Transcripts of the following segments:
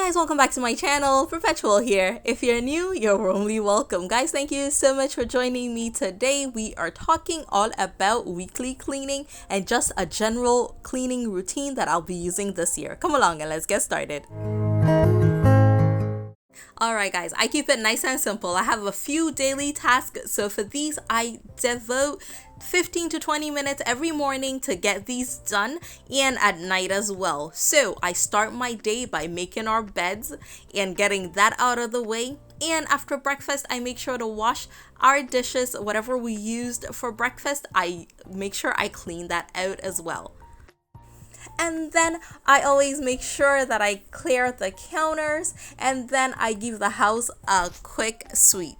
guys, welcome back to my channel. Perpetual here. If you're new, you're warmly welcome. Guys, thank you so much for joining me today. We are talking all about weekly cleaning and just a general cleaning routine that I'll be using this year. Come along and let's get started. Alright guys, I keep it nice and simple. I have a few daily tasks, so for these I devote 15 to 20 minutes every morning to get these done, and at night as well. So I start my day by making our beds and getting that out of the way, and after breakfast I make sure to wash our dishes. Whatever we used for breakfast, I make sure I clean that out as well. And then I always make sure that I clear the counters, and then I give the house a quick sweep.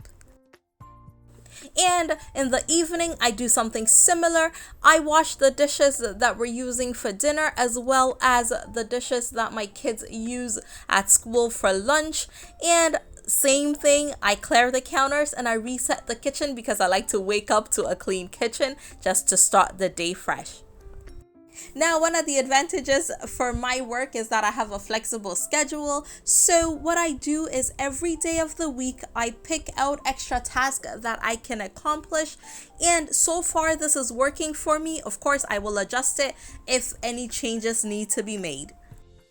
And in the evening, I do something similar. I wash the dishes that we're using for dinner, as well as the dishes that my kids use at school for lunch. And same thing, I clear the counters and I reset the kitchen because I like to wake up to a clean kitchen just to start the day fresh. Now, one of the advantages for my work is that I have a flexible schedule. So what I do is every day of the week, I pick out extra tasks that I can accomplish. And so far, this is working for me. Of course, I will adjust it if any changes need to be made.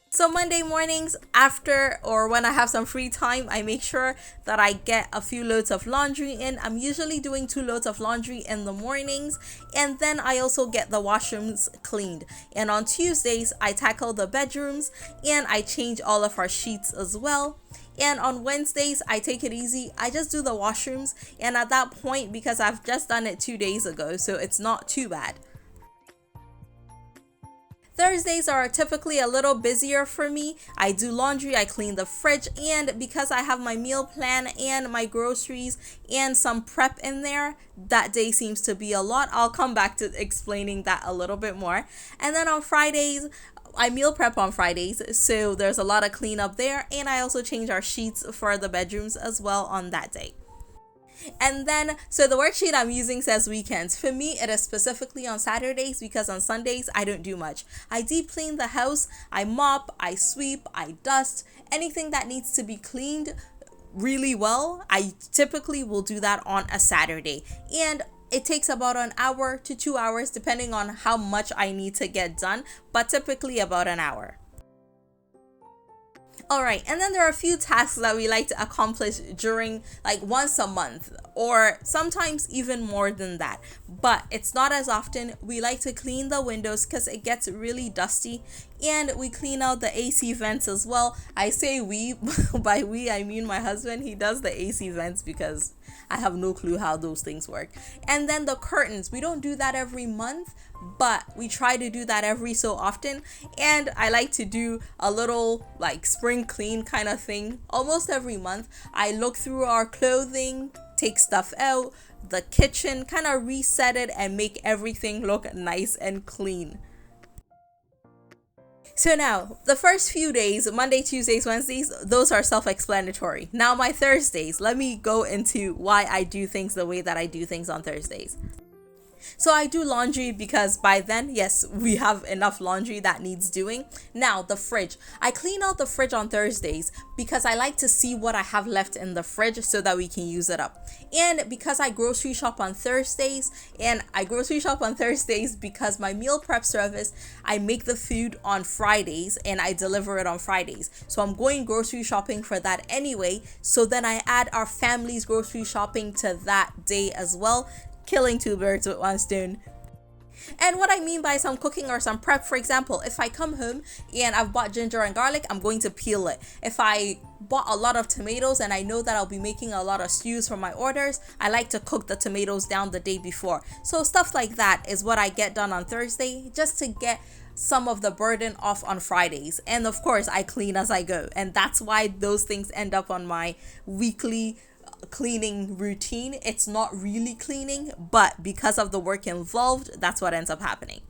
So Monday mornings, after or when I have some free time, I make sure that I get a few loads of laundry in. I'm usually doing 2 loads of laundry in the mornings, and then I also get the washrooms cleaned. And on Tuesdays, I tackle the bedrooms and I change all of our sheets as well. And on Wednesdays, I take it easy. I just do the washrooms, and at that point, because I've just done it 2 days ago, so it's not too bad. Thursdays are typically a little busier for me. I do laundry, I clean the fridge, and because I have my meal plan and my groceries and some prep in there, that day seems to be a lot. I'll come back to explaining that a little bit more. And then on Fridays, I meal prep on Fridays, so there's a lot of cleanup there, and I also change our sheets for the bedrooms as well on that day. And then, so the worksheet I'm using says weekends. For me, it is specifically on Saturdays because on Sundays, I don't do much. I deep clean the house, I mop, I sweep, I dust, anything that needs to be cleaned really well. I typically will do that on a Saturday. And it takes about an hour to 2 hours depending on how much I need to get done, but typically about an hour. Alright, and then there are a few tasks that we like to accomplish during like once a month, or sometimes even more than that, but it's not as often. We like to clean the windows because it gets really dusty, and we clean out the AC vents as well. I say we, by we I mean my husband. He does the AC vents because I have no clue how those things work. And then the curtains, we don't do that every month, but we try to do that every so often. And I like to do a little like spring clean kind of thing almost every month. I look through our clothing, take stuff out, the kitchen, kind of reset it and make everything look nice and clean. So now, the first few days, Monday, Tuesdays, Wednesdays, those are self-explanatory. Now my Thursdays, let me go into why I do things the way that I do things on Thursdays. So I do laundry because by then, yes, we have enough laundry that needs doing. Now the fridge. I clean out the fridge on Thursdays because I like to see what I have left in the fridge so that we can use it up. And because I grocery shop on Thursdays, because my meal prep service, I make the food on Fridays and I deliver it on Fridays. So I'm going grocery shopping for that anyway. So then I add our family's grocery shopping to that day as well. Killing 2 birds with 1 stone. And what I mean by some cooking or some prep, for example, if I come home and I've bought ginger and garlic, I'm going to peel it. If I bought a lot of tomatoes and I know that I'll be making a lot of stews for my orders, I like to cook the tomatoes down the day before. So stuff like that is what I get done on Thursday, just to get some of the burden off on Fridays. And of course, I clean as I go. And that's why those things end up on my weekly cleaning routine. It's not really cleaning, but because of the work involved, that's what ends up happening.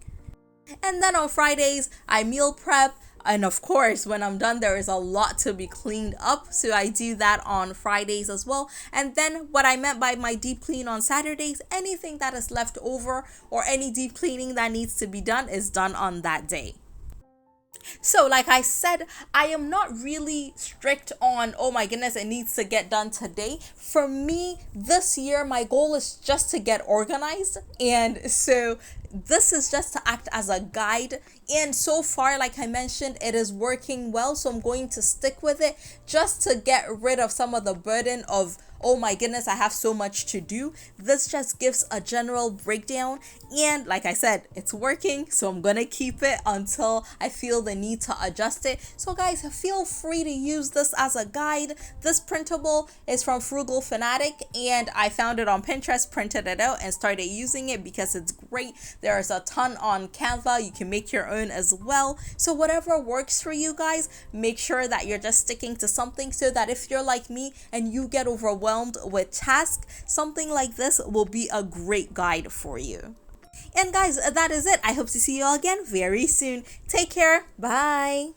And then on Fridays, I meal prep. And of course, when I'm done, there is a lot to be cleaned up. So I do that on Fridays as well. And then what I meant by my deep clean on Saturdays, anything that is left over or any deep cleaning that needs to be done is done on that day. So, like I said, I am not really strict on, oh my goodness, it needs to get done today. For me, this year, my goal is just to get organized. And so, this is just to act as a guide. And so far, like I mentioned, it is working well. So, I'm going to stick with it just to get rid of some of the burden of, oh my goodness, I have so much to do. This just gives a general breakdown. And like I said, it's working. So I'm going to keep it until I feel the need to adjust it. So guys, feel free to use this as a guide. This printable is from Frugal Fanatic and I found it on Pinterest, printed it out and started using it because it's great. There's a ton on Canva. You can make your own as well. So whatever works for you guys, make sure that you're just sticking to something so that if you're like me and you get overwhelmed with tasks, something like this will be a great guide for you. And guys, that is it. I hope to see you all again very soon. Take care. Bye.